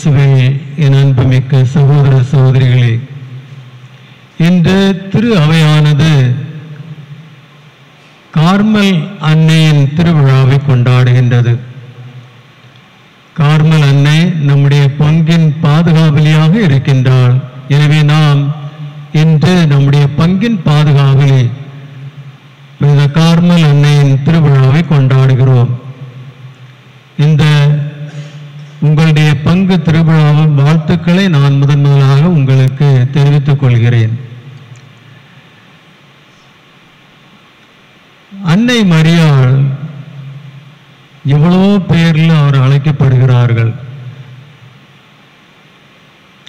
இயேசுவில் என் அன்புமிக்க சகோதர சகோதரிகளே, இன்று திரு அவையானது கார்மல் அன்னையின் திருவிழாவை கொண்டாடுகின்றது. கார்மல் அன்னை நம்முடைய பங்கின் பாதுகாவலியாக இருக்கின்றாள். எனவே நாம் இன்று நம்முடைய பங்கின் பாதுகாவலி புனித கார்மல் அன்னையின் திருவிழாவை கொண்டாடுகிறோம். இந்த உங்களுடைய பங்கு திருவிழாவின் வாழ்த்துக்களை நான் முதன்முதலாக உங்களுக்கு தெரிவித்துக் கொள்கிறேன். அன்னை மரியாள் எவ்வளவோ பேரில் அவர் அழைக்கப்படுகிறார்கள்.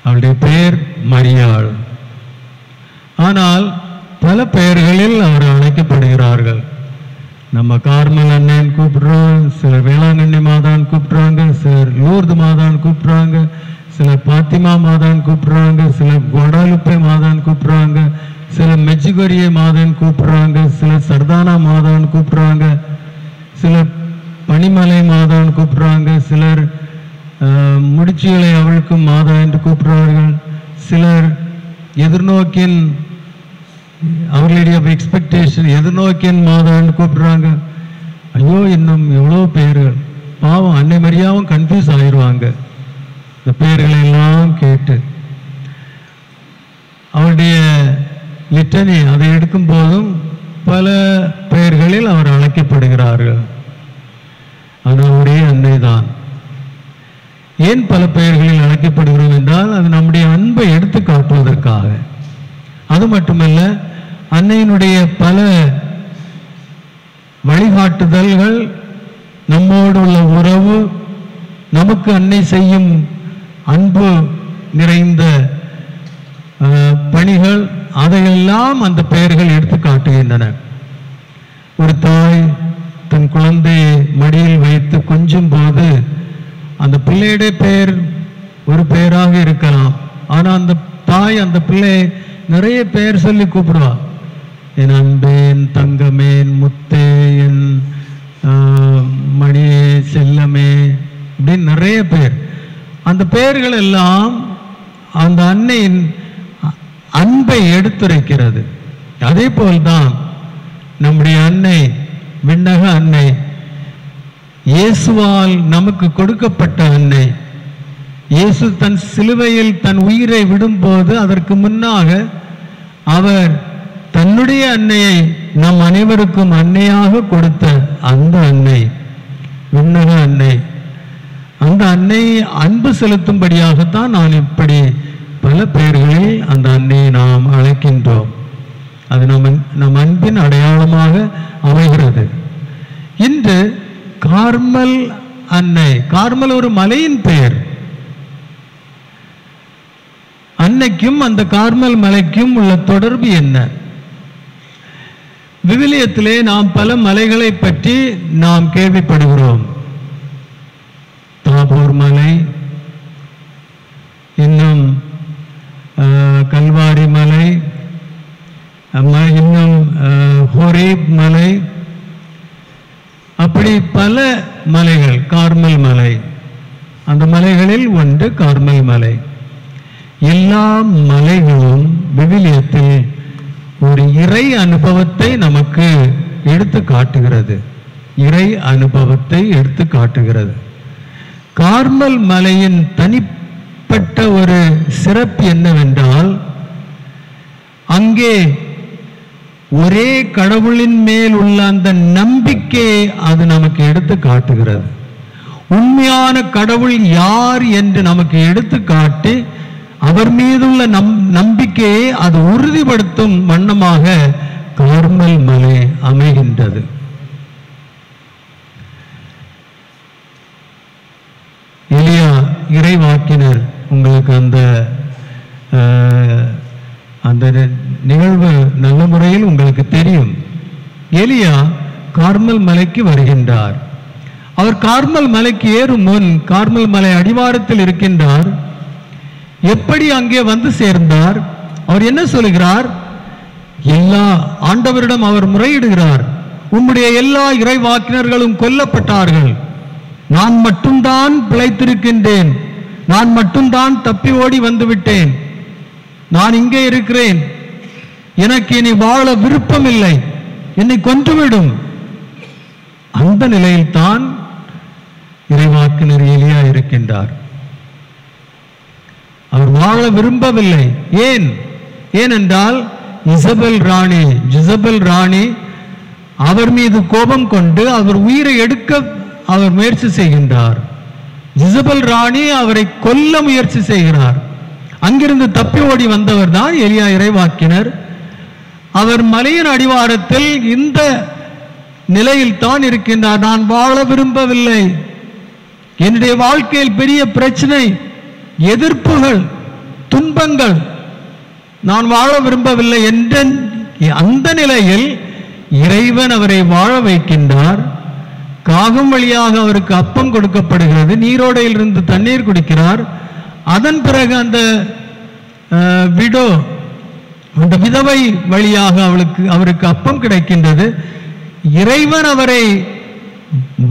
அவருடைய பெயர் மரியாள். ஆனால் பல பெயர்களில் அவர் அழைக்கப்படுகிறார்கள். நம்ம கார்மல் அண்ணன் கூப்பிடுறோம், சிலர் வேளாங்கண்ணி மாதான் கூப்பிடுறாங்க, சிலர் லூர்து மாதான் கூப்பிடுறாங்க, சிலர் பாத்திமா மாதான் கூப்பிடுறாங்க, சிலர் குவாடாலுப்பே மாதான் கூப்பிடுறாங்க, சிலர் மெச்சிகோரியே மாதான் கூப்பிடுறாங்க, சிலர் சர்தானா மாதான் கூப்பிடுறாங்க, சிலர் பனிமலை மாதான் கூப்பிடுறாங்க, சிலர் முடிச்சுகளை அவளுக்கும் மாதா என்று கூப்பிடுறார்கள், சிலர் எதிர்நோக்கின் அவர்களுடைய எக்ஸ்பெக்டேஷன் எதிர்நோக்கின் மாதான்னு கூப்பிடுறாங்க. ஐயோ, இன்னும் எவ்வளோ பேர்கள். பாவம், அன்னை மரியாவும் கன்ஃபியூஸ் ஆயிடுவாங்க இந்த பெயர்களை எல்லாம் கேட்டு. அவருடைய லிட்டனி அதை எடுக்கும் போதும் பல பெயர்களில் அவர் அழைக்கப்படுகிறார்கள். ஆனால் அவருடைய அன்னை தான். ஏன் பல பெயர்களில் அழைக்கப்படுகிறோம் என்றால் அது நம்முடைய அன்பை எடுத்து காட்டுவதற்காக. அது மட்டுமல்ல, அன்னையினுடைய பல வழிகாட்டுதல்கள், நம்மோடு உள்ள உறவு, நமக்கு அன்னை செய்யும் அன்பு நிறைந்த பணிகள், அதையெல்லாம் அந்த பெயர்கள் எடுத்து காட்டுகின்றன. ஒரு தாய் தன் குழந்தையை மடியில் வைத்து கொஞ்சும் போது அந்த பிள்ளையுடைய பெயர் ஒரு பெயராக இருக்கலாம். ஆனால் அந்த தாய் அந்த பிள்ளையை நிறைய பெயர் சொல்லி கூப்பிடுவா. என் அன்பே, என் தங்கமே, என் முத்தே, என் மணியே, செல்லமே, இப்படின்னு நிறைய பேர். அந்த பெயர்கள் எல்லாம் அந்த அன்னையின் அன்பை எடுத்துரைக்கிறது. அதே போல்தான் நம்முடைய அன்னை, விண்ணக அன்னை, இயேசுவால் நமக்கு கொடுக்கப்பட்ட அன்னை. இயேசு தன் சிலுவையில் தன் உயிரை விடும்போது அதற்கு முன்னாக அவர் தன்னுடைய அன்னையை நம் அனைவருக்கும் அன்னையாக கொடுத்த அந்த அன்னை, விண்ணக அன்னை. அந்த அன்னை அன்பு செலுத்தும்படியாகத்தான் நான் இப்படி பல பெயர்களில் அந்த அன்னையை நாம் அழைக்கின்றோம். அது நம் அன்பின் அடையாளமாக அமைகிறது. இன்று கார்மல் அன்னை, கார்மல் ஒரு மலையின் பெயர். அன்னைக்கும் அந்த கார்மல் மலைக்கும் உள்ள தொடர்பு என்ன? விவிலியத்திலே நாம் பல மலைகளை பற்றி நாம் கேள்விப்படுகிறோம். தாபோர் மலை, இன்னும் கல்வாரி மலை, இன்னும் ஹோரேப் மலை, அப்படி பல மலைகள். கார்மல் மலை, அந்த மலைகளில் ஒன்று கார்மல் மலை. எல்லா மலைகளும் விவிலியத்தில் ஒரு இறை அனுபவத்தை நமக்கு எடுத்து காட்டுகிறது. இறை அனுபவத்தை எடுத்து காட்டுகிறது. கார்மல் மலையின் தனிப்பட்ட ஒரு சிறப்பு என்னவென்றால், அங்கே ஒரே கடவுளின் மேல் உள்ள அந்த நம்பிக்கையை அது நமக்கு எடுத்து காட்டுகிறது. உண்மையான கடவுள் யார் என்று நமக்கு எடுத்து காட்டி அவர் மீதுள்ள நம்பிக்கையை அது உறுதிப்படுத்தும் வண்ணமாக கார்மல் மலை அமைகின்றது. எலியா இறைவாக்கினர், உங்களுக்கு அந்த நிகழ்வு நல்ல முறையில் உங்களுக்கு தெரியும். எலியா கார்மல் மலைக்கு வருகின்றார். அவர் கார்மல் மலைக்கு ஏறும் முன் கார்மல் மலை அடிவாரத்தில் இருக்கின்றார். எப்படி அங்கே வந்து சேர்ந்தார்? அவர் என்ன சொல்கிறார்? எல்லா ஆண்டவரிடம் அவர் முறையிடுகிறார். உம்முடைய எல்லா இறைவாக்கினர்களும் கொல்லப்பட்டார்கள், நான் மட்டும்தான் பிழைத்திருக்கின்றேன். நான் மட்டும்தான் தப்பி ஓடி வந்து விட்டேன், நான் இங்கே இருக்கிறேன், எனக்கு இனி வாழ விருப்பம் இல்லை, என்னை கொன்றுவிடும். அந்த நிலையில் தான் இறைவாக்கினர் எலியா இருக்கின்றார். அவர் வாழ விரும்பவில்லை. ஏனென்றால் ஜிசபெல் ராணி அவர் மீது கோபம் கொண்டு அவர் உயிரை எடுக்க அவர் முயற்சி செய்கின்றார். ஜிசபெல் ராணி அவரை கொல்ல முயற்சி செய்கிறார். அங்கிருந்து தப்பி ஓடி வந்தவர் தான் எலியா இறைவாக்கினர். அவர் மலையின் அடிவாரத்தில் இந்த நிலையில் தான் இருக்கின்றார். நான் வாழ விரும்பவில்லை, என்னுடைய வாழ்க்கையில் பெரிய பிரச்சனை, எதிர்ப்புகள், துன்பங்கள், நான் வாழ விரும்பவில்லை என்ற அந்த நிலையில் இறைவன் அவரை வாழ வைக்கின்றார். காகம் வழியாக அவருக்கு அப்பம் கொடுக்கப்படுகிறது, நீரோடையிலிருந்து தண்ணீர் குடிக்கிறார். அதன் பிறகு அந்த விதவை வழியாக அவருக்கு அப்பம் கிடைக்கின்றது. இறைவன் அவரை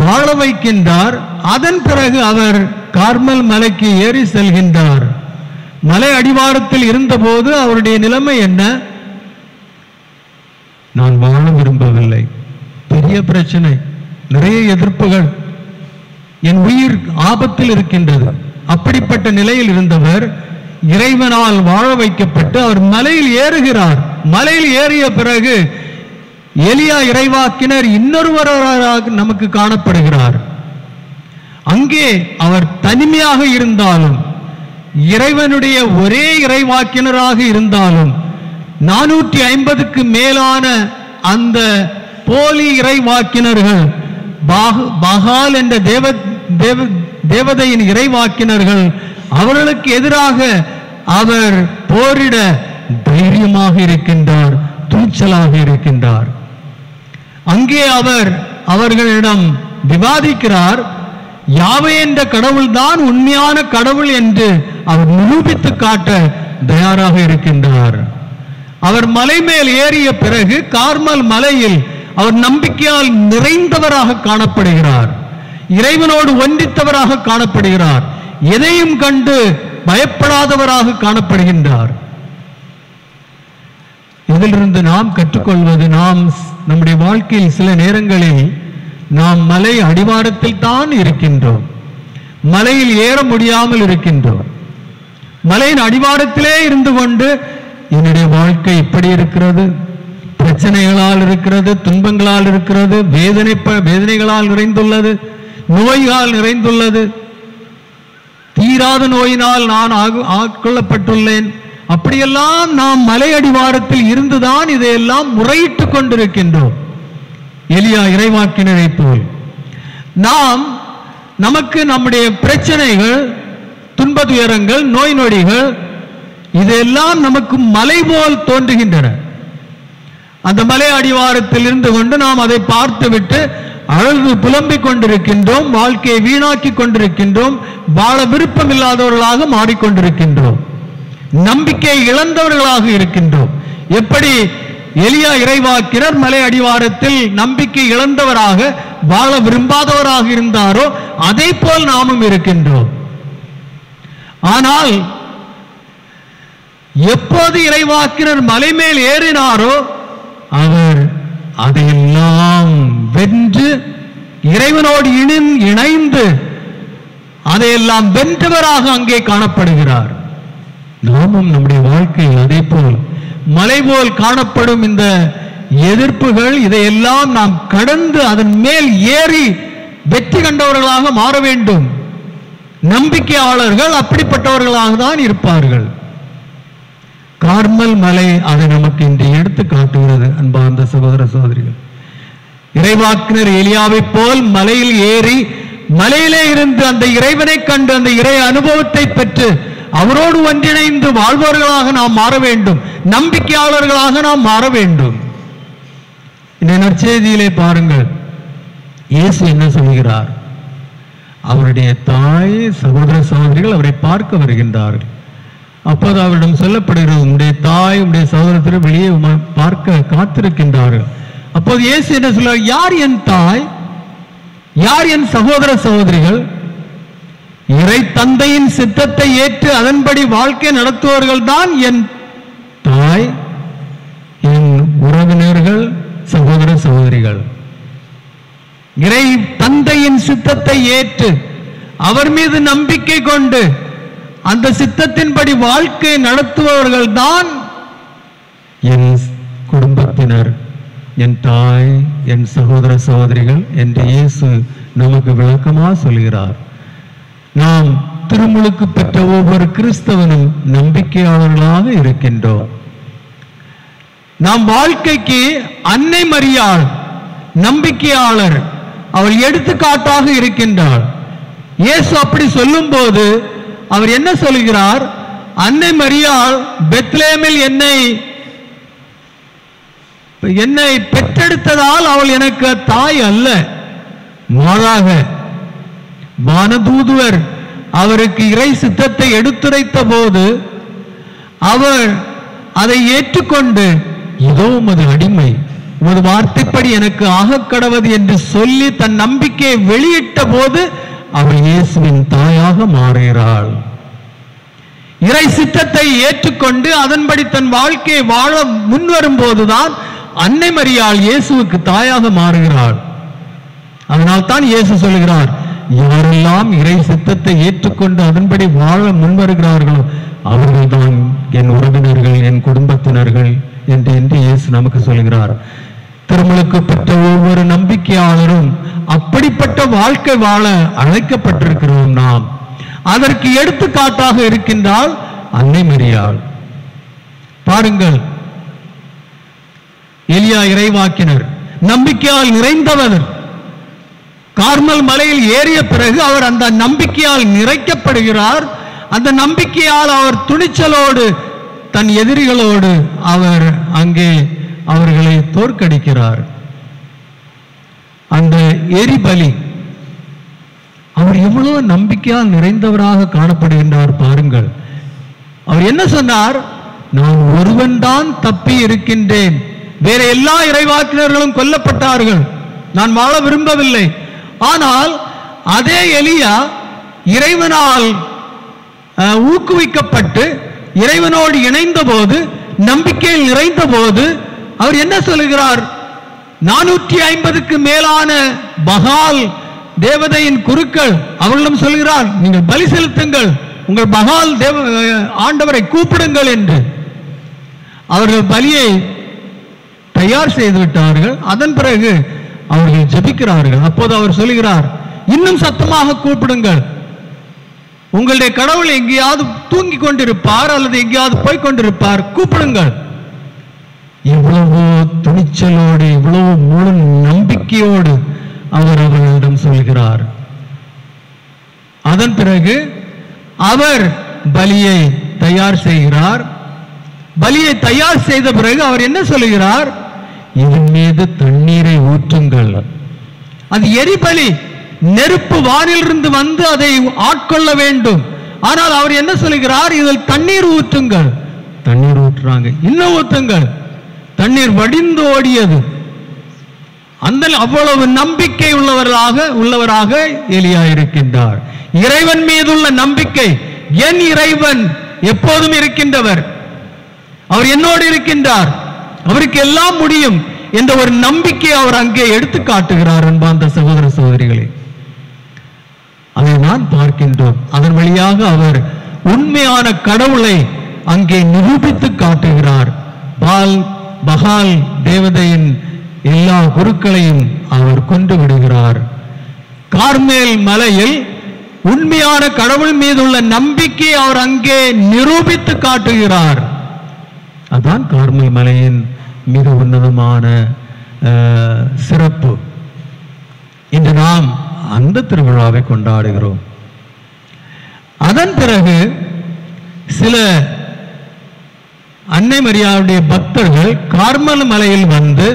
வாழ வைக்கின்றார். அதன் பிறகு அவர் கார்மல் மலைக்கு ஏறி செல்கின்றார். மலை அடிவாரத்தில் இருந்தபோது அவருடைய நிலைமை என்ன? நான் வாழ விரும்பவில்லை, பெரிய பிரச்சனை, நிறைய எதிர்ப்புகள், என் உயிர் ஆபத்தில் இருக்கின்றது. அப்படிப்பட்ட நிலையில் இருந்தவர் இறைவனால் வாழ வைக்கப்பட்டு அவர் மலையில் ஏறுகிறார். மலையில் ஏறிய பிறகு எலியா இறைவாக்கினர் இன்னொருவராக நமக்கு காணப்படுகிறார். அங்கே அவர் தனிமையாக இருந்தாலும், இறைவனுடைய ஒரே இறைவாக்கினராக இருந்தாலும், 450க்கு மேலான அந்த போலி இறைவாக்கினர்கள், பகால் என்ற தேவதையின் இறைவாக்கினர்கள், அவர்களுக்கு எதிராக அவர் போரிட தைரியமாக இருக்கின்றார், துணிச்சலாக இருக்கின்றார். அங்கே அவர் அவர்களிடம் விவாதிக்கிறார். யாவே என்ற கடவுள் தான் உண்மையான கடவுள் என்று அவர் நிரூபித்து காட்ட தயாராக இருக்கின்றார். அவர் மலை மேல் ஏறிய பிறகு கார்மல் மலையில் அவர் நம்பிக்கையால் நிறைந்தவராக காணப்படுகிறார், இறைவனோடு ஒன்றித்தவராக காணப்படுகிறார், எதையும் கண்டு பயப்படாதவராக காணப்படுகின்றார். இதிலிருந்து நாம் கற்றுக்கொள்வது, நாம் நம்முடைய வாழ்க்கையில் சில நேரங்களில் நாம் மலை அடிவாரத்தில் தான் இருக்கின்றோம், மலையில் ஏற முடியாமல் இருக்கின்றோம். மலையின் அடிவாரத்திலே இருந்து கொண்டு என்னுடைய வாழ்க்கை இப்படி இருக்கிறது, பிரச்சனைகளால் இருக்கிறது, துன்பங்களால் இருக்கிறது, வேதனைகளால் நிறைந்துள்ளது, நோய்களால் நிறைந்துள்ளது, தீராத நோயினால் நான் ஆட்கொள்ளப்பட்டுள்ளேன். அப்படியெல்லாம் நாம் மலை அடிவாரத்தில் இருந்துதான் இதையெல்லாம் முறையிட்டுக் கொண்டிருக்கின்றோம். எலியா இறைவாக்கினரை போல் நமக்கு நம்முடைய பிரச்சனைகள், துன்ப துயரங்கள், நோய் நொடிகள் இதெல்லாம் நமக்கு மலை போல் தோன்றுகின்றன. அந்த மலை அடிவாரத்தில் இருந்து கொண்டு நாம் அதை பார்த்துவிட்டு அழுது புலம்பிக் கொண்டிருக்கின்றோம், வாழ்க்கையை வீணாக்கி கொண்டிருக்கின்றோம், வாழ விருப்பம் இல்லாதவர்களாக மாறிக்கொண்டிருக்கின்றோம், நம்பிக்கை இழந்தவர்களாக இருக்கின்றோம். எப்படி எலியா இறைவாக்கினர் மலை அடிவாரத்தில் நம்பிக்கை இழந்தவராக, வாழ விரும்பாதவராக இருந்தாரோ அதே போல் நாமும் இருக்கின்றோம். ஆனால் எப்போது இறைவாக்கினர் மலை மேல் ஏறினாரோ அவர் அதையெல்லாம் வென்று இறைவனோடு இணைந்து அதையெல்லாம் வென்றவராக அங்கே காணப்படுகிறார். நாமும் நம்முடைய வாழ்க்கையில் அதே போல் மலை போல் காணப்படும் இந்த எதிர்ப்புகள், இதையெல்லாம் நாம் கடந்து அதன் மேல் ஏறி வெற்றி கண்டவர்களாக மாற வேண்டும். நம்பிக்கையாளர்கள் அப்படிப்பட்டவர்களாக தான் இருப்பார்கள். கார்மல் மலை அதை நமக்கு இன்று எடுத்து காட்டுகிறது. அன்பார்ந்த சகோதர சகோதரிகள், இறைவாக்கினர் எலியாவை போல் மலையில் ஏறி மலையிலே இருந்து அந்த இறைவனை கண்டு அந்த இறை அனுபவத்தை பெற்று அவரோடு ஒன்றிணைந்து வாழ்பவர்களாக நாம் மாற வேண்டும், நம்பிக்கையாளர்களாக நாம் மாற வேண்டும். இந்த நற்செய்தியிலே பாருங்கள், இயேசு என்ன சொல்கிறார்? அவருடைய தாய், சகோதர சகோதரிகள் அவரை பார்க்க வருகின்றார்கள். அப்போது அவரிடம் சொல்லப்படுகிறது, உங்களுடைய தாய், உங்களுடைய சகோதரத்தில் வெளியே பார்க்க காத்திருக்கின்றார்கள். அப்போது இயேசு என்ன சொல்றார்? யார் என் தாய், யார் என் சகோதர சகோதரிகள்? இறை தந்தையின் சித்தத்தை ஏற்று அதன்படி வாழ்க்கை நடத்துவர்கள் தான் என் தாய், என் உறவினர்கள், சகோதர சகோதரிகள். இறை தந்தையின் சித்தத்தை ஏற்று அவர் மீது நம்பிக்கை கொண்டு அந்த சித்தத்தின்படி வாழ்க்கை நடத்துபவர்கள் தான் என் குடும்பத்தினர், என் தாய், என் சகோதர சகோதரிகள் என்று இயேசு நமக்கு விளக்கமாக சொல்கிறார். நாம் திருமுழுக்கு பெற்ற ஒவ்வொரு கிறிஸ்தவனும் நம்பிக்கையாளர்களாக இருக்கின்றோம். நாம் வாழ்க்கைக்கு அன்னை மரியாள் நம்பிக்கையாளர், அவள் எடுத்துக்காட்டாக இருக்கின்றாள். இயேசு அப்படி சொல்லும் போது அவர் என்ன சொல்கிறார்? அன்னை மரியாள் பெத்லேமில் என்னை பெற்றெடுத்ததால் அவள் எனக்கு தாய் அல்ல, மாறாக வானதூதுவர் அவருக்கு இறை சித்தத்தை எடுத்துரைத்த போது அவர் அதை ஏற்றுக்கொண்டு, இதோ உமது அடிமை, உமது வார்த்தைப்படி எனக்கு ஆகக்கடவது என்று சொல்லி தன் நம்பிக்கையை வெளியிட்ட போது அவள் இயேசுவின் தாயாக மாறுகிறாள். இறை சித்தத்தை ஏற்றுக்கொண்டு அதன்படி தன் வாழ்க்கையை வாழ முன்வரும் போதுதான் அன்னை மரியாள் இயேசுவுக்கு தாயாக மாறுகிறாள். அதனால் தான் இயேசு சொல்கிறார், யாரெல்லாம் இறை சித்தத்தை ஏற்றுக்கொண்டு அதன்படி வாழ முன்வருகிறார்களோ அவர்கள்தான் என் உறவினர்கள், என் குடும்பத்தினர்கள் என்று இயேசு நமக்கு சொல்கிறார். திருமுழுக்கு பெற்ற ஒவ்வொரு நம்பிக்கையாளரும் அப்படிப்பட்ட வாழ்க்கை வாழ அழைக்கப்பட்டிருக்கிறோம். நாம் அதற்கு எடுத்துக்காட்டாக இருக்கின்றால் அன்னை மரியாள். பாருங்கள், எலியா இறைவாக்கினர் நம்பிக்கையால் நிறைந்தவர். கார்மல் மலையில் ஏறிய பிறகு அவர் அந்த நம்பிக்கையால் நிறைக்கப்படுகிறார். அந்த நம்பிக்கையால் அவர் துணிச்சலோடு தன் எதிரிகளோடு அவர் அங்கே அவர்களை தோற்கடிக்கிறார். அந்த எரிபலி, அவர் எவ்வளவு நம்பிக்கையால் நிறைந்தவராக காணப்படுகின்றார். பாருங்கள், அவர் என்ன சொன்னார்? நான் ஒருவன் தான் தப்பி இருக்கின்றேன், வேற எல்லா இறைவாக்கினர்களும் கொல்லப்பட்டார்கள், நான் வாழ விரும்பவில்லை. ஆனால் அதே எலியா இறைவனால் ஊக்குவிக்கப்பட்டு இறைவனோடு இணைந்த போது, நம்பிக்கையில் நிறைந்த போது அவர் என்ன சொல்கிறார்? 450க்கு மேலான பகால் தேவதையின் குருக்கள் அவர்களும் சொல்கிறார், நீங்கள் பலி செலுத்துங்கள், உங்கள் பகால் ஆண்டவரை கூப்பிடுங்கள் என்று. அவர்கள் பலியை தயார் செய்து விட்டார்கள். அதன் பிறகு அவர்கள் ஜெபிக்கிறார்கள். அப்போது அவர் சொல்கிறார், இன்னும் சத்தமாக கூப்பிடுங்கள், உங்களுடைய கடவுள் எங்கேயாவது தூங்கி கொண்டிருப்பார் அல்லது எங்கேயாவது போய் கொண்டிருப்பார், கூப்பிடுங்கள். இவ்வளவு துணிச்சலோடு, இவ்வளவு முழு நம்பிக்கையோடு அவர் அவர்களிடம் சொல்கிறார். அதன் பிறகு அவர் பலியை தயார் செய்கிறார். பலியை தயார் செய்த பிறகு அவர் என்ன சொல்கிறார்? இதன் மீது தண்ணீரை ஊற்றுங்கள். அது எரிபலி, நெருப்பு வானிலிருந்து வந்து அதை ஆட்கொள்ள வேண்டும். ஆனால் அவர் என்ன சொல்கிறார்? இதில் தண்ணீர் ஊற்றுங்கள். தண்ணீர் ஊற்றுறாங்க, இன்னும் ஊற்றுங்கள். தண்ணீர் வடிந்து ஓடியது. அந்த அவ்வளவு நம்பிக்கை உள்ளவராக எலியா இருக்கின்றார். இறைவன் மீதுள்ள நம்பிக்கை, என் இறைவன் எப்போதும் இருக்கின்றவர், அவர் என்னோடு இருக்கின்றார், அவருக்கு எல்லாம் முடியும் என்ற ஒரு நம்பிக்கை அவர் அங்கே எடுத்து காட்டுகிறார். அன்பார்ந்த சகோதர சகோதரிகளே, அதை நான் பார்க்கின்றோம். அதன் வழியாக அவர் உண்மையான கடவுளை அங்கே நிரூபித்து காட்டுகிறார். பகால் தேவதையின் எல்லா குருக்களையும் அவர் கொண்டு விடுகிறார். கார்மேல் மலையில் உண்மையான கடவுள் மீதுள்ள நம்பிக்கை அவர் அங்கே நிரூபித்து காட்டுகிறார். அதான் கார்மேல் மலையின் மிக உன்னதமான சிறப்பு. இன்று நாம் அந்த திருவிழாவை கொண்டாடுகிறோம். அதன் பிறகு சில அன்னை மரியாளுடைய பக்தர்கள் கார்மல் மலையில் வந்து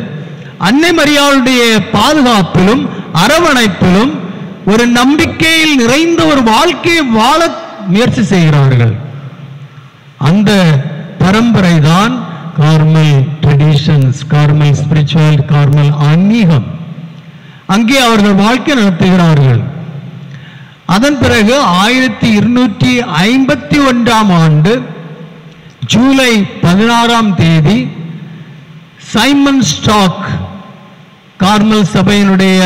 அன்னை மரியாளுடைய பாதுகாப்பிலும் அரவணைப்பிலும் ஒரு நம்பிக்கையில் நிறைந்த ஒரு வாழ்க்கையை வாழ முயற்சி செய்கிறார்கள். அந்த பரம்பரை தான் Carmel traditions, Carmel spiritual, Carmel ஆன்மீகம். அங்கே அவர்கள் வாழ்க்கை நடத்துகிறார்கள். அதன் பிறகு 1251 ஆண்டு ஜூலை 16 தேதி சைமன் ஸ்டாக், கார்மல் சபையினுடைய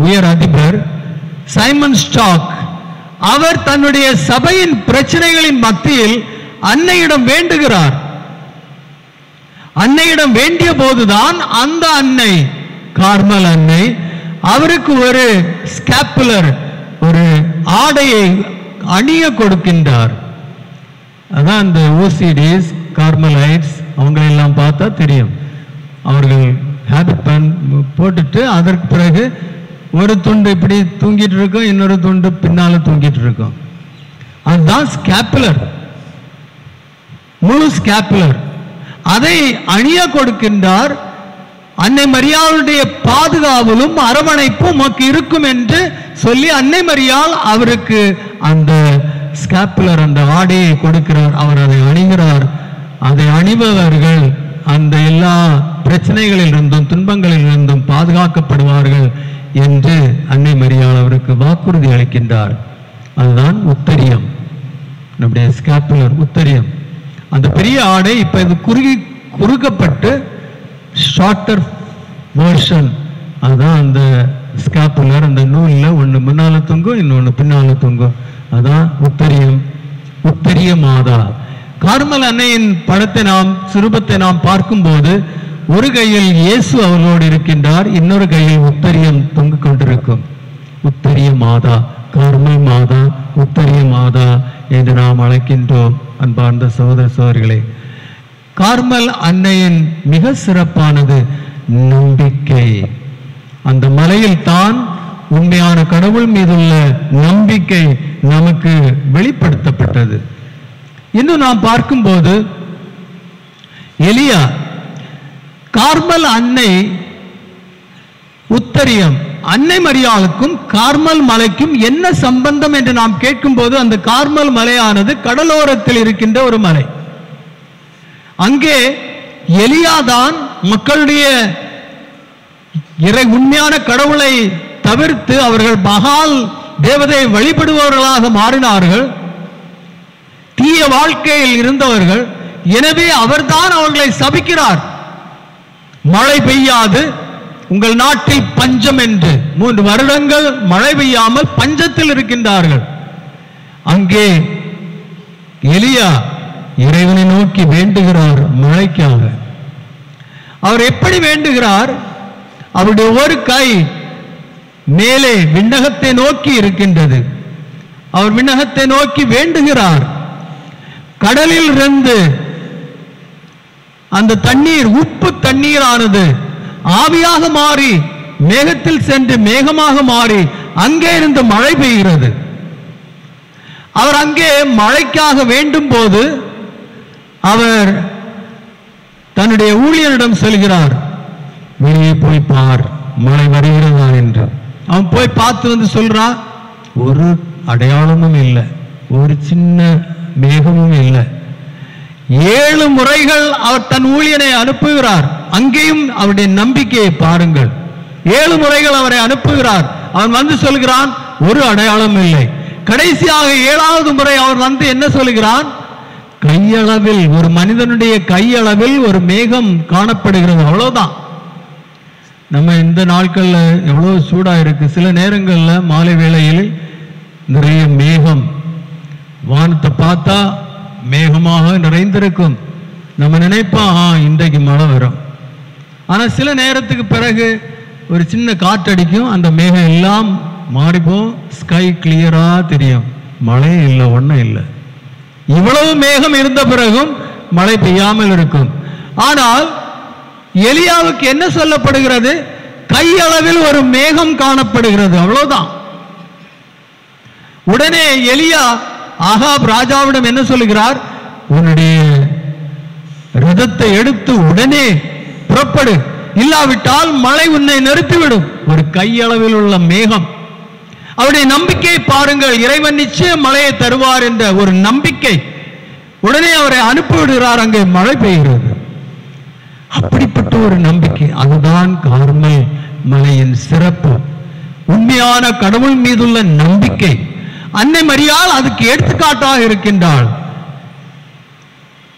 உயர் அதிபர் சைமன் ஸ்டாக், அவர் தன்னுடைய சபையின் பிரச்சனைகளின் மத்தியில் அன்னையிடம் வேண்டுகிறார். அன்னையிடம் வேண்டிய போதுதான் அந்த அன்னை, கார்மல் அன்னை, அவருக்கு ஒரு ஸ்கேப்புலர், ஒரு ஆடையை அணிய கொடுக்கின்றார். அதான் அந்த ஓசிடிஸ், கார்மலைட்ஸ் அவங்களெல்லாம் பார்த்தா தெரியும். அவர்கள் ஹேபிட் போட்டுட்டு அதற்கு பிறகு ஒரு துண்டு இப்படி தூங்கிட்டு இருக்கும், இன்னொரு துண்டு பின்னால தூங்கிட்டு இருக்கும். அதுதான் ஸ்கேப்புலர், முழு ஸ்கேப்புலர். அதை அணிய கொடுக்கின்றார். அன்னை மரியாளுடைய பாதுகாவலும் அரவணைப்பும் உமக்கு இருக்கும் என்று சொல்லி அன்னை மரியாள் அவருக்கு அந்த ஸ்கேப்புலர், அந்த ஆடையை கொடுக்கிறார். அவர் அதை அணிகிறார். அதை அணிபவர்கள் அந்த எல்லா பிரச்சனைகளில் இருந்தும் துன்பங்களில் இருந்தும் பாதுகாக்கப்படுவார்கள் என்று அன்னை மரியாள் அவருக்கு வாக்குறுதி அளிக்கின்றார். அதுதான் உத்தரியம், நம்முடைய ஸ்கேப்புலர், உத்தரியம். அந்த பெரிய ஆடை இப்ப இது குறுக்கப்பட்டு ஷார்ட்டர் வெர்ஷன், அதுதான் அந்த ஸ்கேப்புலர். அந்த நூல்ல ஒன்று முன்னால தொங்கும், இன்னொன்று பின்னால தொங்கும். அதான் உத்தரியம், உத்தரிய மாதா. கார்மல் அன்னையின் படத்தை நாம், சுரூபத்தை நாம் பார்க்கும்போது ஒரு கையில் இயேசு அவர்களோடு இருக்கின்றார், இன்னொரு கையில் உத்தரியம் தொங்கிக் கொண்டிருக்கும். உத்தரிய மாதா, கார்மல் மாதா, உத்தரிய மாதா என்று நாம் அழைக்கின்றோம். அன்பார்ந்த சகோதர சகோதரிகளே, கார்மல் அன்னையின் மிக சிறப்பானது நம்பிக்கை. அந்த மலையில் தான் உண்மையான கடவுள் மீதுள்ள நம்பிக்கை நமக்கு வெளிப்படுத்தப்பட்டது. இன்னும் நாம் பார்க்கும்போது எலியா, கார்மல் அன்னை, உத்தரியம், அன்னை மரியாளுக்கும் கார்மல் மலைக்கும் என்ன சம்பந்தம் என்று நாம் கேட்கும்போது, அந்த கார்மல் மலையானது கடலோரத்தில் இருக்கின்ற ஒரு மலை. அங்கே எலியாதான் மக்களுடைய உண்மையான கடவுளை தவிர்த்து அவர்கள் மகால் தேவதையை வழிபடுபவர்களாக மாறினார்கள், தீய வாழ்க்கையில் இருந்தவர்கள். எனவே அவர்தான் அவர்களை சபிக்கிறார். மழை பெய்யாது, உங்கள் நாட்டில் பஞ்சம் என்று 3 வருடங்கள் மழை பெய்யாமல் பஞ்சத்தில் இருக்கின்றார்கள். அங்கே எலியா இறைவனை நோக்கி வேண்டுகிறார் மழைக்காக. அவர் எப்படி வேண்டுகிறார்? அவருடைய ஒரு கை மேலே விண்ணகத்தை நோக்கி இருக்கின்றது. அவர் விண்ணகத்தை நோக்கி வேண்டுகிறார். கடலில் இருந்து அந்த தண்ணீர், உப்பு தண்ணீரானது ஆவியாக மாறி மேகத்தில் சென்று மேகமாக மாறி அங்கே இருந்து மழை பெய்கிறது. அவர் அங்கே மழைக்காக வேண்டும் போது அவர் தன்னுடைய ஊழியரிடம் சொல்கிறார், வெளியே போய் பார், மழை வருகிறதா என்று. அவன் போய் பார்த்து வந்து சொல்றான், ஒரு அடையாளமும் இல்லை, ஒரு சின்ன மேகமும் இல்லை. 7 முறைகள் அவர் தன் ஊழியனை அனுப்புகிறார். அங்கேயும் அவருடைய நம்பிக்கையை பாருங்கள். 7 முறைகள் அவரை அனுப்புகிறார். அவன் வந்து சொல்கிறான், ஒரு அடையாளம் இல்லை. கடைசியாக 7வது முறை அவர் வந்து என்ன சொல்கிறான்? கையளவில், ஒரு மனிதனுடைய கையளவில் ஒரு மேகம் காணப்படுகிறது, அவ்வளவுதான். நம்ம இந்த நாட்கள்ல எவ்வளவு சூடா இருக்கு. சில நேரங்கள்ல மாலை வேளையில் நிறைய மேகம், வானத்தை பார்த்தா மேகமாக நிறைந்திருக்கும். நம்ம நினைப்போம் இன்றைக்கு மழை வரும். ஆனா சில நேரத்துக்கு பிறகு ஒரு சின்ன காற்றடிக்கும், அந்த மேகம் எல்லாம் மாறிப்போம், ஸ்கை கிளியரா தெரியும், மழையே இல்லை, ஒன்றும் இல்லை. இவ்வளவு மேகம் இருந்த பிறகும் மழை பெய்யாமல் இருக்கும். ஆனால் எலியாவுக்கு என்ன சொல்லப்படுகிறது? கையளவில் ஒரு மேகம் காணப்படுகிறது, அவ்வளவுதான். உடனே எலியா ஆகாப் ராஜாவிடம் என்ன சொல்லுகிறார்? உன்னுடைய ரதத்தை எடுத்து உடனே புறப்படு, இல்லாவிட்டால் மழை உன்னை நிறுத்திவிடும். ஒரு கையளவில் உள்ள மேகம். அவருடைய நம்பிக்கையை பாருங்கள். இறைவன் நிச்சயம் மழையை தருவார் என்ற ஒரு நம்பிக்கை. உடனே அவரை அனுப்பிவிடுகிறார், அங்கே மழை பெய்கிறது. அப்படிப்பட்ட ஒரு நம்பிக்கை, அதுதான் கார்மல் மலையின் சிறப்பு. உண்மையான கடவுள் மீதுள்ள நம்பிக்கை. அன்னை மரியாள் அதுக்கு எடுத்துக்காட்டாக இருக்கின்றாள்.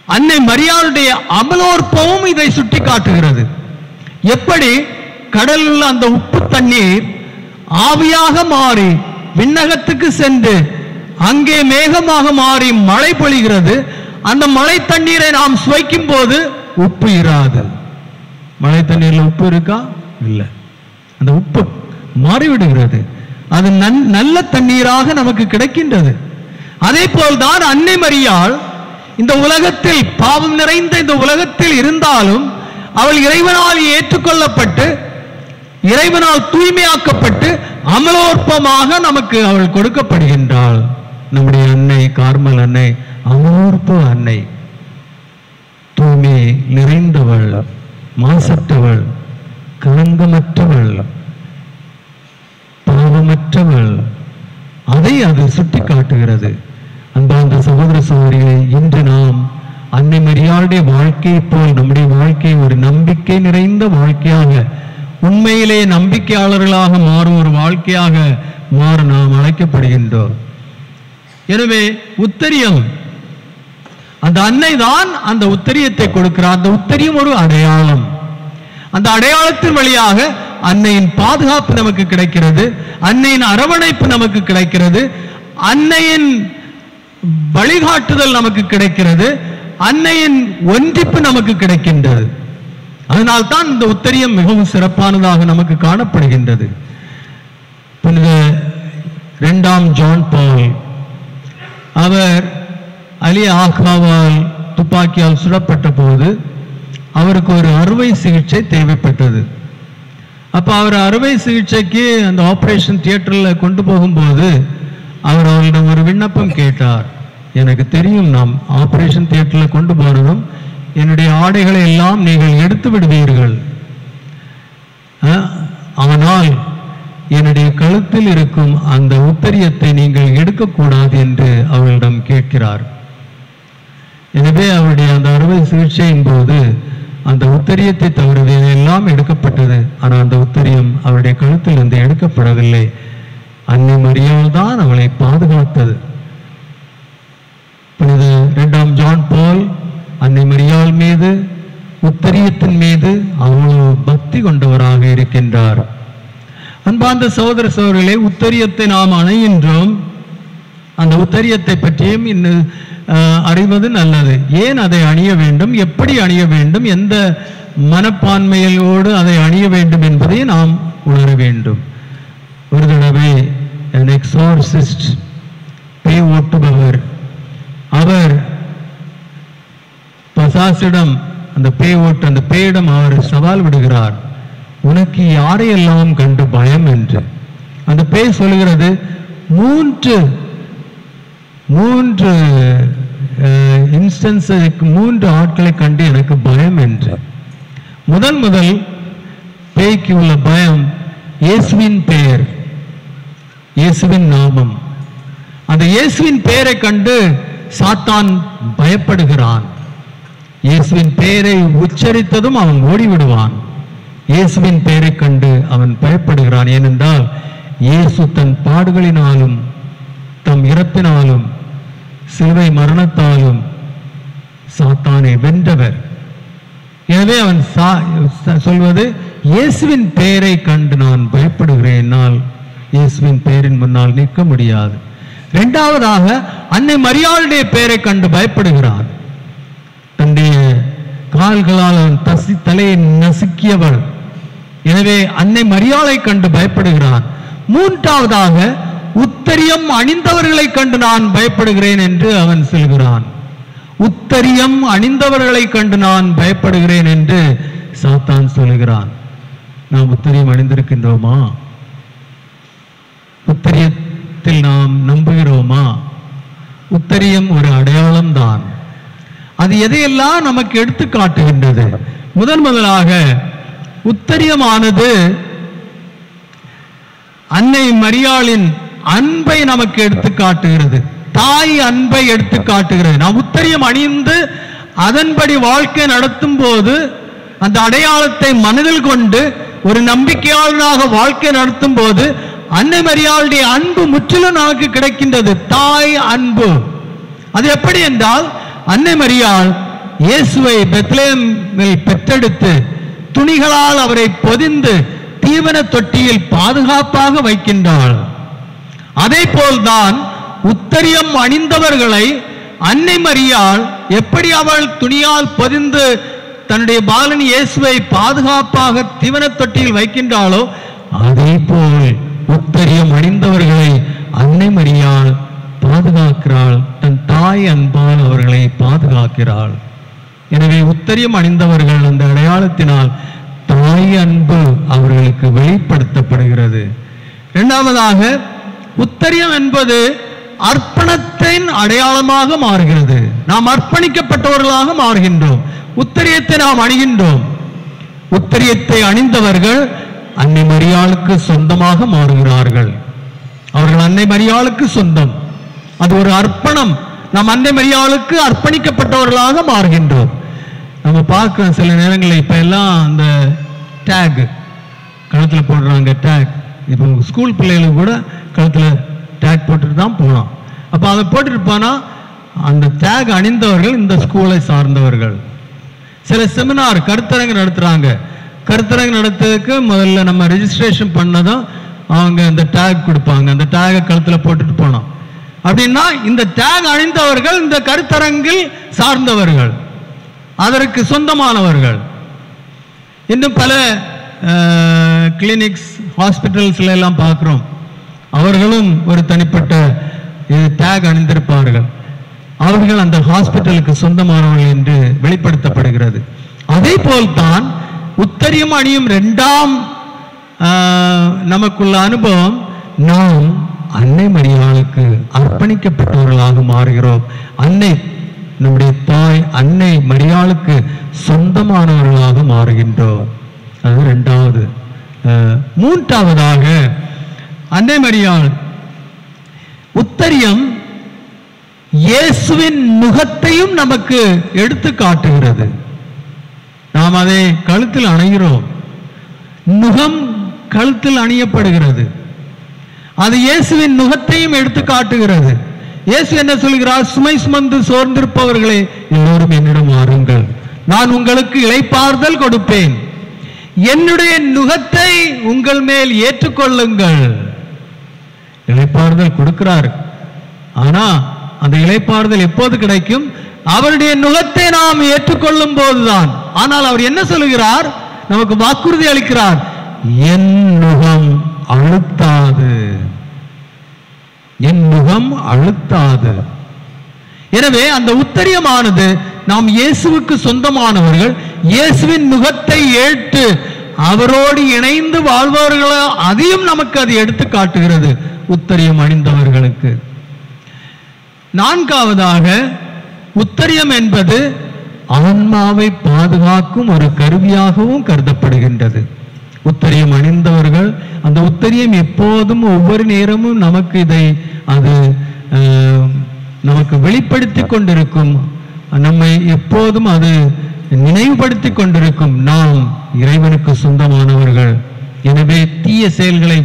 அன்னை மரியாளுடைய அமலோற்பமும் இதை சுட்டி காட்டுகிறது. எப்படி கடலில் உள்ள அந்த உப்பு தண்ணீர் ஆவியாக மாறி விண்ணகத்துக்கு சென்று அங்கே மேகமாக மாறி மழை பொழிகிறது. அந்த மழை தண்ணீரை நாம் சுவைக்கும் போது உப்பு இராது. மழை தண்ணீர்ல உப்பு இருக்கா? இல்லை. அந்த உப்பு மாறிவிடுகிறது. அது நல்ல தண்ணீராக நமக்கு கிடைக்கின்றது. அதே போல்தான் அன்னை மரியாள் இந்த உலகத்தில், பாவம் நிறைந்த இந்த உலகத்தில் இருந்தாலும் அவள் இறைவனால் ஏற்றுக்கொள்ளப்பட்டு இறைவனால் தூய்மையாக்கப்பட்டு அமலோற்பமாக நமக்கு அவள் கொடுக்கப்படுகின்றாள். நம்முடைய அன்னை கார்மல் அன்னை அமலோற்ப அன்னை, தூய்மை நிறைந்தவள், மாசற்றவள், களங்கமற்றவள், பாவமற்றவள். அதை அது சுட்டி காட்டுகிறது. அன்பார்ந்த சகோதர சகோதரிகளை, இன்று நாம் அன்னை மரியாளுடைய வாழ்க்கையை போல் நம்முடைய வாழ்க்கை ஒரு நம்பிக்கை நிறைந்த வாழ்க்கையாக, உண்மையிலே நம்பிக்கையாளர்களாக மாறும் ஒரு வாழ்க்கையாக மாற நாம் அழைக்கப்படுகின்றோம். எனவே உத்தரியம், அந்த அன்னை தான் அந்த உத்தரியத்தை கொடுக்கிறார். அந்த உத்தரியம் ஒரு அடையாளம். அந்த அடையாளத்தின் வழியாக அன்னையின் பாதுகாப்பு நமக்கு கிடைக்கிறது, அன்னையின் அரவணைப்பு நமக்கு கிடைக்கிறது, அன்னையின் வழிகாட்டுதல் நமக்கு கிடைக்கிறது, அன்னையின் ஒன்றிப்பு நமக்கு கிடைக்கின்றது. அதனால்தான் இந்த உத்தரியம் மிகவும் சிறப்பானதாக நமக்கு காணப்படுகின்றது. புனித 2ஆம் ஜான் பால் அவர் அலி ஆகாவால் துப்பாக்கியால் சுடப்பட்ட போது அவருக்கு ஒரு அறுவை சிகிச்சை தேவைப்பட்டது. அப்ப அவர் அறுவை சிகிச்சைக்கு அந்த ஆபரேஷன் தியேட்டரில் கொண்டு போகும்போது அவர் அவரிடம் ஒரு விண்ணப்பம் கேட்டார். எனக்கு தெரியும், நாம் ஆபரேஷன் தியேட்டரில் கொண்டு போனதும் என்னுடைய ஆடைகளை எல்லாம் நீங்கள் எடுத்து விடுவீர்கள், ஆனால் என்னுடைய கழுத்தில் இருக்கும் அந்த உத்தரியத்தை நீங்கள் எடுக்கக்கூடாது என்று அவளிடம் கேட்கிறார். எனவே அவருடைய அந்த அறுவை சிகிச்சையின் போது அந்த உத்தரியத்தை தவிர எல்லாம் எடுக்கப்பட்டது. ஆனால் அந்த உத்தரியம் அவருடைய கழுத்தில் இருந்து எடுக்கப்படவில்லை. அன்னை மரியாள் தான் அவளை பாதுகாத்தது. புனித 2ஆம் ஜான் பால் அன்னை மரியாள் மீது, உத்தரியத்தின் மீது அவ்வளவு பக்தி கொண்டவராக இருக்கின்றார். அன்பார்ந்த சகோதர சகோதரிகளே, உத்தரியத்தை நாம் அணைகின்றோம். அந்த உத்தரியத்தை பற்றியும் இன்னும் அறிவது நல்லது. ஏன் அதை அணிய வேண்டும், எப்படி அணிய வேண்டும், எந்த மனப்பான்மையோடு அதை அணிய வேண்டும் என்பதை நாம் உணர வேண்டும். ஒரு தடவை an exorcist, பேய் ஓட்டுபவர், அவர் பசாசிடம் அந்த பேயிடம் அவர் சவால் விடுகிறார், உனக்கு யாரையெல்லாம் கண்டு பயம் என்று. அந்த பேய் சொல்கிறது, மூன்று இன்ஸ்டன்ஸுக்கு 3 ஆட்களை கண்டு எனக்கு பயம் என்று. முதல் பேய்க்கு உள்ள பயம் இயேசுவின் பெயர், இயேசுவின் நாமம். அந்த இயேசுவின் பெயரை கண்டு சாத்தான் பயப்படுகிறான். இயேசுவின் பெயரை உச்சரித்ததும் அவன் ஓடிவிடுவான். இயேசுவின் பெயரை கண்டு அவன் பயப்படுகிறான். ஏனென்றால் இயேசு தன் பாடுகளினாலும் தம் இறப்பினாலும் சிலுவை மரணத்தாலும் சாத்தானை வென்றவர். எனவே அவன் சொல்வது, இயேசுவின் பெயரை கண்டு நான் பயப்படுகிறேன், என்னால் இயேசுவின் பெயரின் முன்னால் நிற்க முடியாது. இரண்டாவதாக அன்னை மரியாளுடைய பெயரை கண்டு பயப்படுகிறான். தன்னுடைய கால்களால் அவன் தலையை நசுக்கியவள். எனவே அன்னை மரியாளை கண்டு பயப்படுகிறான். மூன்றாவதாக உத்தரியம் அணிந்தவர்களை கண்டு நான் பயப்படுகிறேன் என்று அவன் சொல்கிறான். உத்தரியம் அணிந்தவர்களை கண்டு நான் பயப்படுகிறேன் என்று சாத்தான் சொல்கிறான். நாம் உத்தரியம் அணிந்திருக்கின்றோமா? உத்தரியத்தில் நாம் நம்புகிறோமா? உத்தரியம் ஒரு அடையாளம் தான். அது எதையெல்லாம் நமக்கு எடுத்து காட்டுகின்றது? முதலாக உத்தரியமானது அன்னை மரியாளின் அன்பை நமக்கு எடுத்து காட்டுகிறது. தாய் அன்பை எடுத்து காட்டுகிறது. நாம் உத்தரியம் அணிந்து அதன்படி வாழ்க்கை நடத்தும் போது, அந்த அடையாளத்தை மனதில் கொண்டு ஒரு நம்பிக்கையாளனாக வாழ்க்கை நடத்தும் போது, அன்னை மரியாளுடைய அன்பு முற்றிலும் நமக்கு கிடைக்கின்றது. தாய் அன்பு. அது எப்படி என்றால், அன்னை மரியாள் இயேசுவை பெத்லகேமில் பெற்றெடுத்து துணிகளால் அவரை பொதிந்து தீவன தொட்டியில் பாதுகாப்பாக வைக்கின்றாள். அதே போல்தான் உத்தரியம் அணிந்தவர்களை அன்னை மரியாள் எப்படி அவள் துணியால் பொதிந்து தன்னுடைய பாலன் இயேசுவை பாதுகாப்பாக தீவன தொட்டியில் வைக்கின்றாளோ, அதே போல் உத்தரியம் அணிந்தவர்களை அன்னை மரியாள் பாதுகாக்கிறாள். தன் தாய் அன்பால் அவர்களை பாதுகாக்கிறாள். எனவே உத்தரியம் அணிந்தவர்கள் அந்த அடையாளத்தினால் தாய் அன்பு அவர்களுக்கு வெளிப்படுத்தப்படுகிறது. இரண்டாவதாக, உத்தரியம் என்பது அர்ப்பணத்தின் அடையாளமாக மாறுகிறது. நாம் அர்ப்பணிக்கப்பட்டவர்களாக மாறுகின்றோம். உத்தரியத்தை நாம் அணிகின்றோம். உத்தரியத்தை அணிந்தவர்கள் அன்னை மரியாளுக்கு சொந்தமாக மாறுகிறார்கள். அவர்கள் அன்னை மரியாளுக்கு சொந்தம். அது ஒரு அர்ப்பணம். நாம் அன்னை மரியாளுக்கு அர்ப்பணிக்கப்பட்டவர்களாக மாறுகின்றோம். நம்ம பார்க்கிறோம் சில நேரங்களில், இப்ப எல்லாம் அந்த டேக் கழுத்துல போடுறாங்க. டேக் இப்போ ஸ்கூல் பிள்ளைகளுக்கு கூட கழுத்துல டேக் போட்டுட்டு தான் போகலாம். அப்போ அதை போட்டுட்டு போனா அந்த டேக் அணிந்தவர்கள் இந்த ஸ்கூலை சார்ந்தவர்கள். சில செமினார் கருத்தரங்கு நடத்துறாங்க. கருத்தரங்கு நடத்துறதுக்கு முதல்ல நம்ம ரெஜிஸ்ட்ரேஷன் பண்ணதான் அவங்க அந்த டேக் கொடுப்பாங்க. அந்த டேகை கழுத்துல போட்டுட்டு போனோம் அப்படின்னா இந்த டேக் அணிந்தவர்கள் இந்த கருத்தரங்கில் சார்ந்தவர்கள், அதற்கு சொந்தமானவர்கள். இன்னும் பல கிளினிக்ஸ் ஹாஸ்பிட்டல்ஸ்ல எல்லாம் பார்க்கிறோம். அவர்களும் ஒரு தனிப்பட்ட டேக் அணிந்திருப்பார்கள். அவர்கள் அந்த ஹாஸ்பிட்டலுக்கு சொந்தமானவர்கள் என்று வெளிப்படுத்தப்படுகிறது. அதே போல்தான் உத்தரியம் அணியும் இரண்டாம் நமக்குள்ள அனுபவம், நாம் அன்னை மரியாளுக்கு அர்ப்பணிக்கப்பட்டவர்களாக மாறுகிறோம். அன்னை, நம்முடைய தாய் அன்னை மரியாளுக்கு சொந்தமானவர்களாக மாறுகின்றோம். அது இரண்டாவது. மூன்றாவதாக, அன்னை மரியாள் உத்தரியம் இயேசுவின் முகத்தையும் நமக்கு எடுத்து காட்டுகிறது. நாம் அதை கழுத்தில் அணிகிறோம். முகம் கழுத்தில் அணியப்படுகிறது. அது இயேசுவின் முகத்தையும் எடுத்து காட்டுகிறது. இயேசு என்ன சொல்கிறார்? சுமை சுமந்து சோர்ந்திருப்பவர்களே எல்லோரும் என்னிடம் வாருங்கள், நான் உங்களுக்கு இளைப்பாறுதல் கொடுப்பேன். என்னுடைய நுகத்தை உங்கள் மேல் ஏற்றுக்கொள்ளுங்கள். இளைப்பாறுதல் கொடுக்கிறார். ஆனா அந்த இளைப்பாறுதல் எப்போது கிடைக்கும்? அவருடைய நுகத்தை நாம் ஏற்றுக்கொள்ளும் போதுதான். ஆனால் அவர் என்ன சொல்லுகிறார்? நமக்கு வாக்குறுதி அளிக்கிறார், என் நுகம் அழுத்தாது, என் நுகம் அழுத்தாது. எனவே அந்த உத்தரியமானது நாம் இயேசுவுக்கு சொந்தமானவர்கள், இயேசுவின் முகத்தை ஏற்று அவரோடு இணைந்து வாழ்பவர்களோ அதையும் நமக்கு அது எடுத்து காட்டுகிறது உத்தரியம் அணிந்தவர்களுக்கு. நான்காவதாக, உத்தரியம் என்பது ஆன்மாவை பாதுகாக்கும் ஒரு கருவியாகவும் கருதப்படுகின்றது. உத்தரியம் அணிந்தவர்கள், அந்த உத்தரியம் எப்போதும் ஒவ்வொரு நேரமும் நமக்கு இதை அது நமக்கு வெளிப்படுத்தி கொண்டிருக்கும். நம்மை எப்போதும் அது நினைவுபடுத்தி கொண்டிருக்கும், நாம் இறைவனுக்கு சொந்தமானவர்கள். எனவே தீய செயல்களை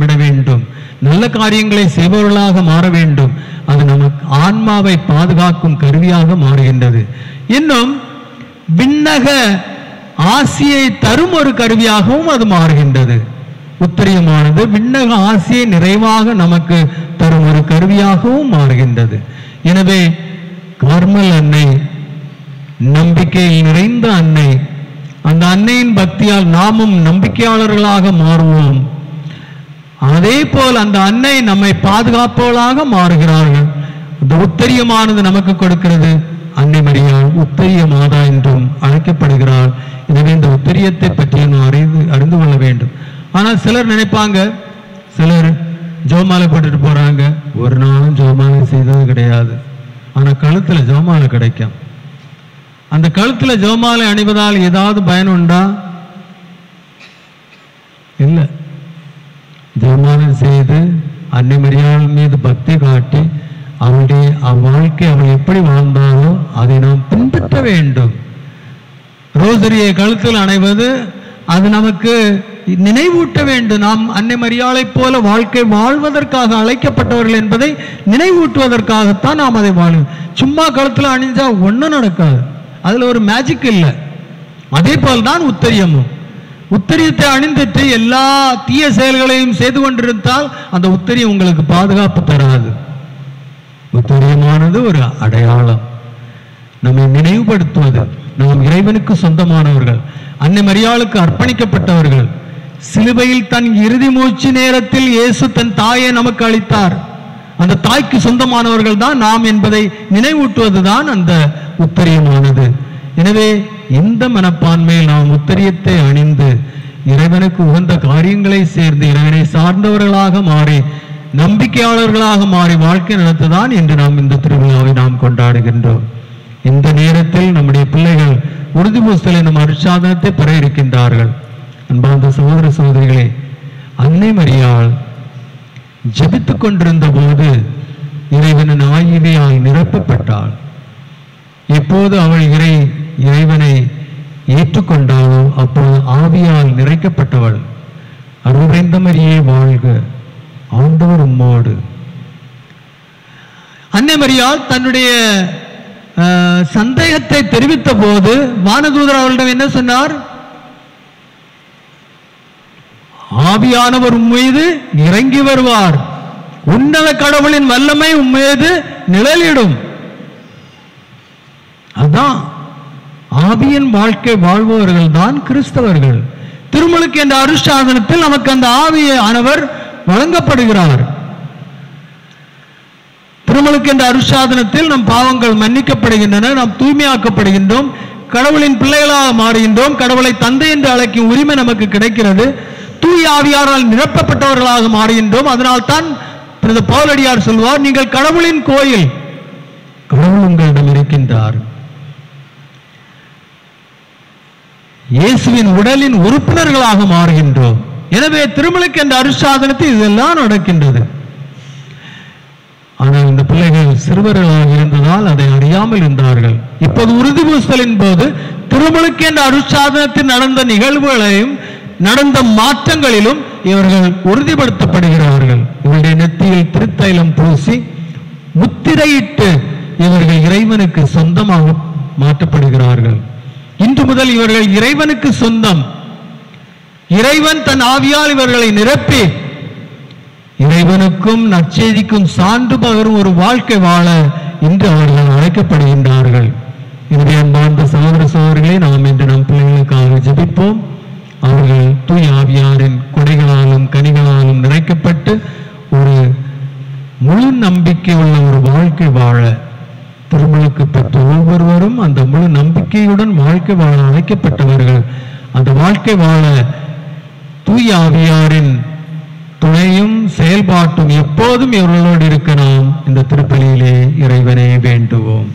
விட வேண்டும், நல்ல காரியங்களை செய்பவர்களாக மாற வேண்டும். அது நமக்கு ஆன்மாவை பாதுகாக்கும் கருவியாக மாறுகின்றது. இன்னும் விண்ணக ஆசியை தரும் ஒரு கருவியாகவும் அது மாறுகின்றது. உத்தரியமானது விண்ணக ஆசியை நிறைவாக நமக்கு தரும் ஒரு கருவியாகவும் மாறுகின்றது. எனவே கார்மல் அன்னை நம்பிக்கையில் நிறைந்த அன்னை. அந்த அன்னையின் பக்தியால் நாமும் நம்பிக்கையாளர்களாக மாறுவோம். அதே போல் அந்த அன்னை நம்மை பாதுகாப்பவர்களாக மாறுகிறார்கள். அந்த உத்தரியமானது நமக்கு கொடுக்கிறது. அன்னை மரியாள் உத்தரிய மாதா என்றும் அழைக்கப்படுகிறாள். எனவே இந்த உத்தரியத்தை பற்றி நாம் அறிந்து கொள்ள வேண்டும். ஆனால் சிலர் நினைப்பாங்க, சிலர் ஜெபமாலை போட்டுட்டு போறாங்க, ஒரு நாளும் ஜெபமாலை செய்தது கிடையாது, ஆனால் கழுத்துல ஜெபமாலை கிடைக்கும். அந்த கழுத்துல ஜெபமாலை அணிவதால் ஏதாவது பயன் உண்டா? இல்லை. ஜெபமாலை செய்து அன்னை மரியாள் மீது பக்தி காட்டி அவளுடைய வாழ்க்கை அவள் எப்படி வாழ்ந்தாலோ அதை நாம் பின்பற்ற வேண்டும். ரோசரியை கழுத்தில் அணைவது அது நமக்கு நினைவூட்ட வேண்டும். நாம் அன்னை மரியாளை போல வாழ்க்கை வாழ்வதற்காக அழைக்கப்பட்டவர்கள் என்பதை நினைவூட்டுவதற்காகத்தான் நாம் அதை வாழும். சும்மா கழுத்துல அணிஞ்சா ஒன்றும் நடக்காது, அதுல ஒரு மேஜிக் இல்லை. அதே போல்தான் உத்தரியமும். உத்தரியத்தை அணிந்துட்டு எல்லா தீய செயல்களையும் செய்து கொண்டிருந்தால் அந்த உத்தரியம் உங்களுக்கு பாதுகாப்பு தராது. உத்தரியமானது ஒரு அடையாளம், நம்மை நினைவுபடுத்துவது. நாம் இறைவனுக்கு சொந்தமானவர்கள், அன்னை மரியாளுக்கு அர்ப்பணிக்கப்பட்டவர்கள். சிலுவையில் தன் இறுதி மூச்சு நேரத்தில் இயேசு தன் தாயை நமக்கு அளித்தார். அந்த தாய்க்கு சொந்தமானவர்கள் தான் நாம் என்பதை நினைவூட்டுவதுதான் அந்த உத்தரியமானது. எனவே இந்த மனப்பான்மையில் நாம் உத்தரியத்தை அணிந்து இறைவனுக்கு உகந்த காரியங்களை சேர்ந்து இறைவனை சார்ந்தவர்களாக மாறி நம்பிக்கையாளர்களாக மாறி வாழ்க்கை நடத்ததான் என்று நாம் இந்த திருவிழாவை நாம் கொண்டாடுகின்றோம். இந்த நேரத்தில் நம்முடைய பிள்ளைகள் உறுதி பூசல் என்னும் அருட்சாதனத்தை பெற இருக்கின்றார்கள். அன்பார்ந்த சகோதர சகோதரிகளே, அன்னை மரியாள் ஜெபித்துக் கொண்டிருந்த போது இறைவனின் ஆவியால் நிரப்பப்பட்டாள். எப்போது அவள் இறைவனை ஏற்றுக்கொண்டாளோ அப்போது ஆவியால் நிறைக்கப்பட்டவள். அருள்நிறைந்த மரியே வாழ்க, ஆண்டவர் உம்மோடு. அன்னை மரியாள் தன்னுடைய சந்தேகத்தை தெரிவித்த போது வானதூதர் அவளிடம் என்ன சொன்னார்? ஆவியானவர் உம்மீது இறங்கி வருவார், உன்னத கடவுளின் வல்லமை உம்மீது நிழலிடும். அதான் ஆவியின் வாழ்க்கை வாழ்பவர்கள் தான் கிறிஸ்தவர்கள். திருமுழுக்கு என்ற அருட்சாதனத்தில் நமக்கு அந்த ஆவியானவர் வழங்கப்படுகிறார். திருமுழுக்கு என்ற அருட்சாதனத்தில் நம் பாவங்கள் மன்னிக்கப்படுகின்றன, நாம் தூய்மையாக்கப்படுகின்றோம், கடவுளின் பிள்ளைகளாக மாறுகின்றோம், கடவுளை தந்தை என்று அழைக்கும் உரிமை நமக்கு கிடைக்கிறது, தூய ஆவியாரால் நிரப்பப்பட்டவர்களாக மாறுகின்றோம். அதனால் தான் பவுலடியார் சொல்வார், நீங்கள் கடவுளின் கோயில், கடவுள் உங்களிடம் இருக்கின்றார். இயேசுவின் உடலின் உறுப்பினர்களாக மாறுகின்றோம். எனவே திருமுழுக்கு என்ற அருட்சாதனத்தில் இதெல்லாம் நடக்கின்றது. ஆனால் இந்த பிள்ளைகள் சிறுவர்களாக இருந்ததால் அதை அறியாமல் இருந்தார்கள். இப்போது உறுதி பூசலின் போது திருமுழுக்கு என்ற அருட்சாதனத்தில் நடந்த நிகழ்வுகளையும் நடந்த மாற்றங்களிலும் இவர்கள் உறுதிப்படுத்தப்படுகிறார்கள். இவருடைய நெத்தியில் திருத்தைலம் பூசி முத்திரையிட்டு இவர்கள் இறைவனுக்கு சொந்தமாக மாற்றப்படுகிறார்கள். இன்று முதல் இவர்கள் இறைவனுக்கு சொந்தம். இறைவன் தன் ஆவியால் இவர்களை நிரப்பி இறைவனுக்கும் நற்செய்திக்கும் சான்று பகரும் ஒரு வாழ்க்கை வாழ இன்று அவர்கள் அழைக்கப்படுகின்றார்கள். எனவே அன்பார்ந்த சகோதர சகோதரிகளே, நாம் இன்று நம் பிள்ளைகளுக்காக ஜெபிப்போம். அவர்கள் தூய ஆவியாரின் கொடைகளாலும் கனிகளாலும் நிறைக்கப்பட்டு ஒரு முழு நம்பிக்கை உள்ள ஒரு வாழ்க்கை வாழ திருமுழுக்கு பெற்ற ஒவ்வொருவரும் அந்த முழு நம்பிக்கையுடன் வாழ்க்கை வாழ அழைக்கப்பட்டவர்கள். அந்த வாழ்க்கை வாழ தூய ஆவியாரின் துணையும் செயல்பாட்டும் எப்போதும் இவர்களோடு இருக்க நாம் இந்த திருப்பலியிலே இறைவனை வேண்டுவோம்.